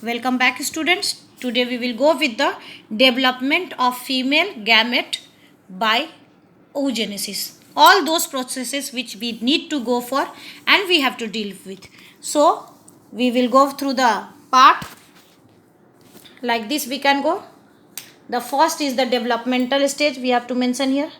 Welcome back, students. Today we will go with the development of female gamete by oogenesis. All those processes which we need to go for and we have to deal with. So we will go through the part like this. We can go. The first is the developmental stage. We have to mention here.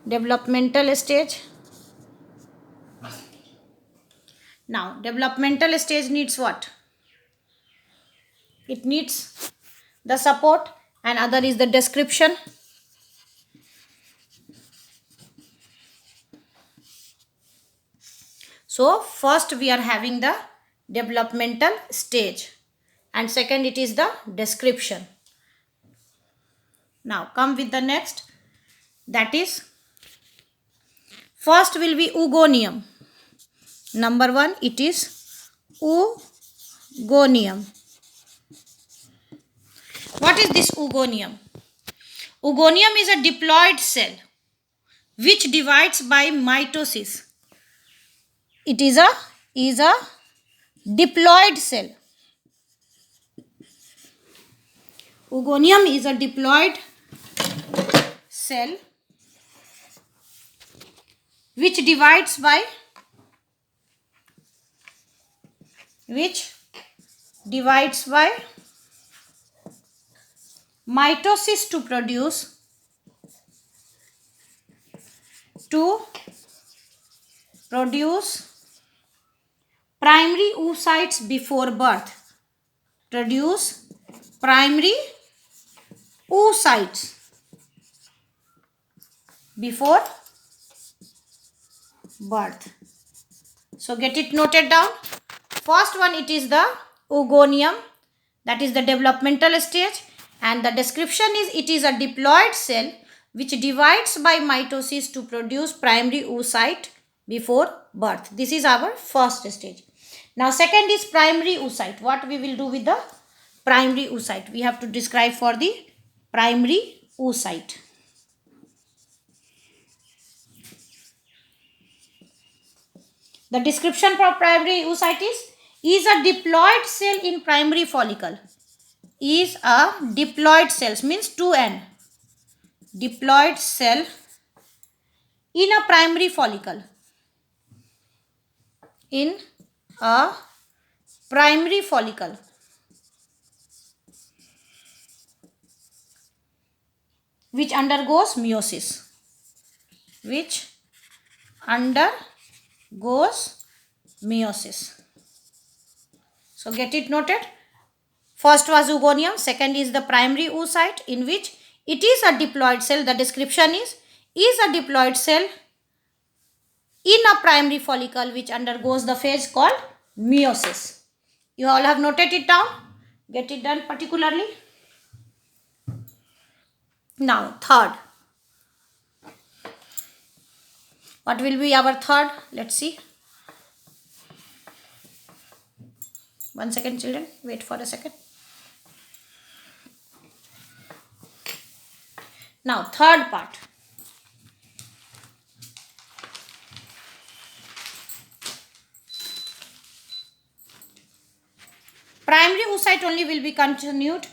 Developmental stage. Now, developmental stage needs what? It needs the support, and other is the description. So, first we are having the developmental stage, and second it is the description. Now, come with the next. That is, first will be oogonium. Number 1, it is oogonium. What is this oogonium? Oogonium is a diploid cell which divides by mitosis. It is a diploid cell. Oogonium is a diploid cell which divides by mitosis to produce primary oocytes before birth. Produce primary oocytes before birth. So get it noted down. First one, it is the oogonium, that is the developmental stage, and the description is it is a diploid cell which divides by mitosis to produce primary oocyte before birth. This is our first stage. Now second is primary oocyte. What we will do with the primary oocyte? We have to describe for the primary oocyte. The description for primary oocyte is a diploid cell in primary follicle. Is a diploid cells, means 2N. Diploid cell in a primary follicle. In a primary follicle. Which undergoes meiosis. Which undergoes meiosis. So get it noted. First was oogonium, second is the primary oocyte in which it is a diploid cell. The description is a diploid cell in a primary follicle which undergoes the phase called meiosis. You all have noted it down. Get it done particularly. Now third. What will be our third? Let's see. 1 second, children. Wait for a second. Now, third part. Primary oocyte only will be continued.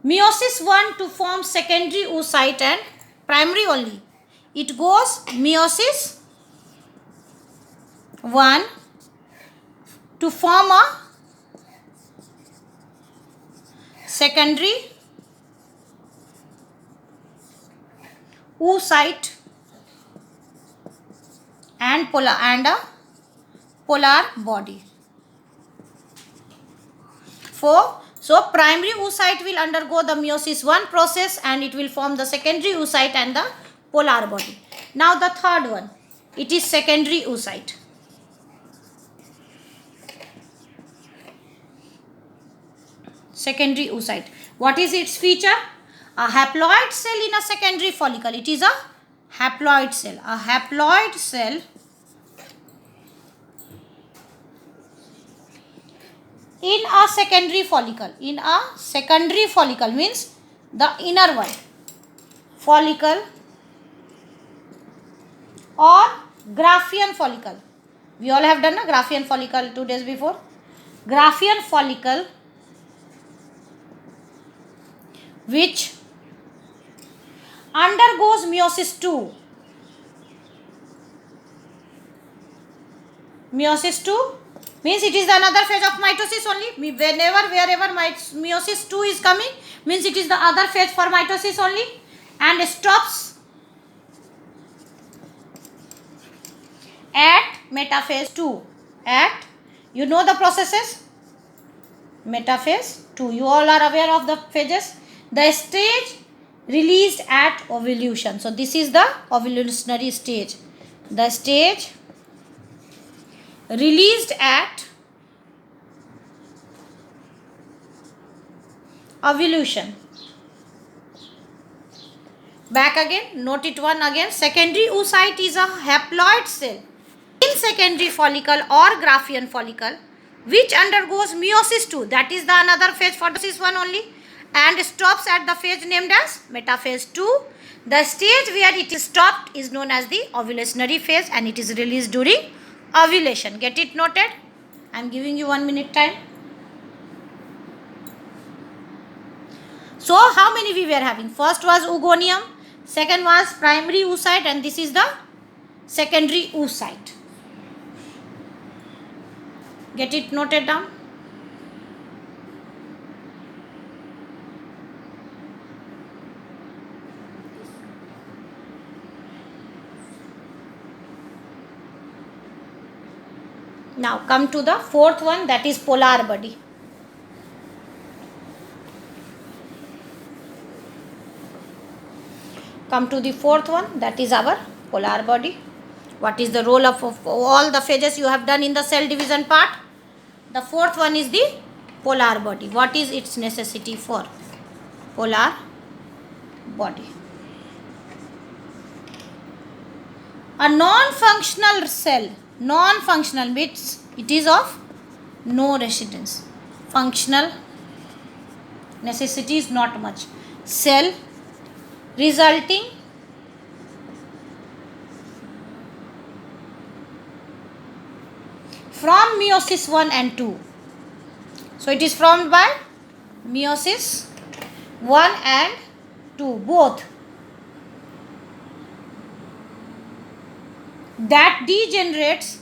Meiosis 1 to form secondary oocyte and primary only. It goes meiosis 1 to form a secondary oocyte and a polar body. So primary oocyte will undergo the meiosis 1 process and it will form the secondary oocyte and the polar body. Now the third one, it is secondary oocyte. Secondary oocyte. What is its feature? A haploid cell in a secondary follicle. It is a haploid cell. A haploid cell in a secondary follicle. In a secondary follicle means the inner one. Follicle or Graafian follicle. We all have done a Graafian follicle 2 days before. Graafian follicle which undergoes meiosis II. Meiosis II means it is another phase of mitosis only. Wherever meiosis II is coming, means it is the other phase for mitosis only, and stops at metaphase 2. At, you know the processes, metaphase 2. You all are aware of the phases. The stage released at ovulation. So this is the ovulationary stage. The stage released at ovulation. Back again, note it one again. Secondary oocyte is a haploid cell in secondary follicle or Graafian follicle which undergoes meiosis II. That is the another phase for this one only, and stops at the phase named as metaphase 2. The stage where it is stopped is known as the ovulationary phase, and it is released during ovulation. Get it noted? I am giving you 1 minute time. So how many we were having? First was oogonium, second was primary oocyte, and this is the secondary oocyte. Get it noted down? Now come to the fourth one, that is polar body. Come to the fourth one, that is our polar body. What is the role of all the phases you have done in the cell division part? The fourth one is the polar body. What is its necessity for polar body? A non-functional cell, non-functional means it is of no residence. Functional necessity is not much. Cell resulting from meiosis 1 and 2. So it is formed by meiosis 1 and 2 both. That degenerates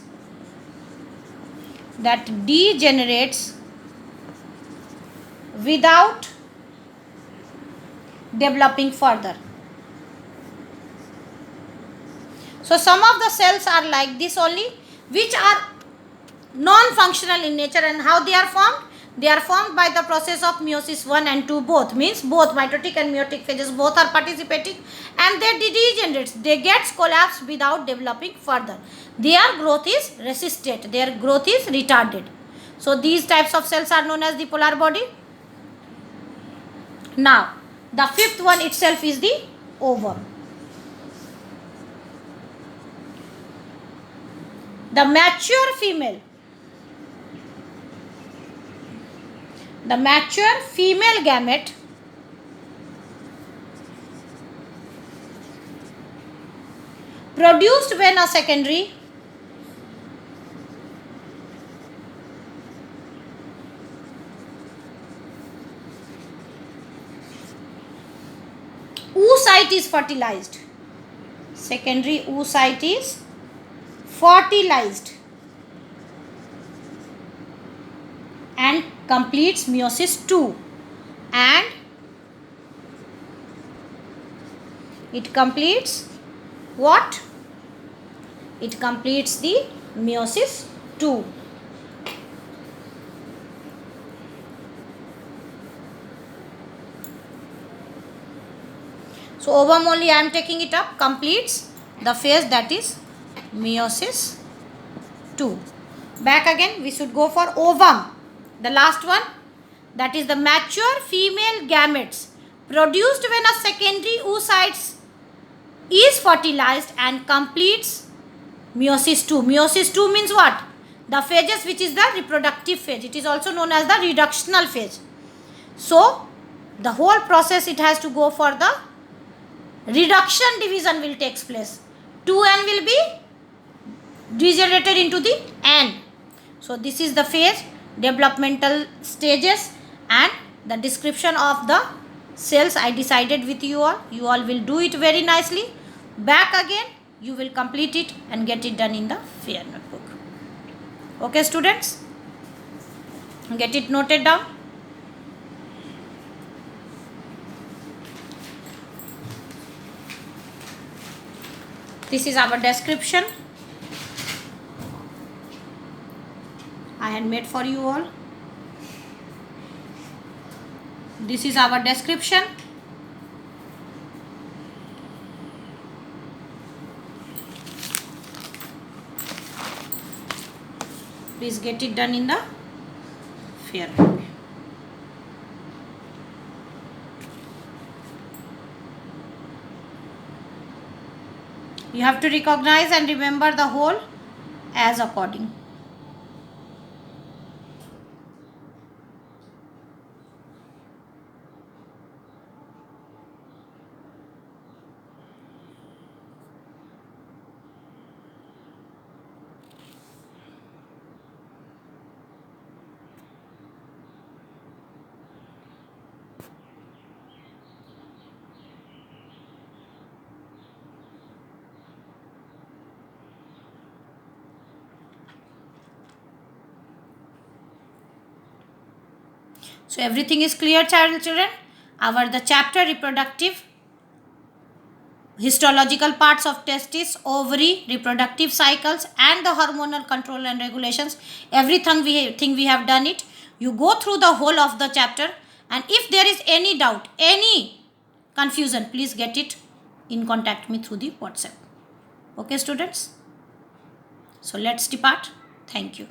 without developing further. So some of the cells are like this only, which are non-functional in nature, and how they are formed? They are formed by the process of meiosis 1 and 2 both, means both mitotic and meiotic phases both are participating, and they degenerate, they get collapsed without developing further. Their growth is resisted, their growth is retarded. So these types of cells are known as the polar body. Now the fifth one itself is the ovum. The mature female gamete produced when a secondary oocyte is fertilized. Secondary oocyte is fertilized and completes meiosis 2, and it completes what? It completes the meiosis 2. So ovum only I am taking it up, completes the phase that is meiosis 2. Back again, we should go for ovum, the last one, that is the mature female gametes produced when a secondary oocyte is fertilized and completes meiosis 2. Meiosis 2 means what? The phases which is the reproductive phase. It is also known as the reductional phase. So the whole process it has to go for the reduction division will takes place. 2n will be degenerated into the N. So this is the phase, developmental stages, and the description of the cells I decided with you all. You all will do it very nicely. Back again, you will complete it and get it done in the fair notebook. Okay students, get it noted down. This is our description I had made for you all. This is our description. Please get it done in the fair way. You have to recognize and remember the whole as according. So everything is clear, children. The chapter reproductive histological parts of testis, ovary, reproductive cycles, and the hormonal control and regulations. Everything we have done it. You go through the whole of the chapter, and if there is any doubt, any confusion, please get it in contact me through the WhatsApp. Okay, students. So let's depart. Thank you.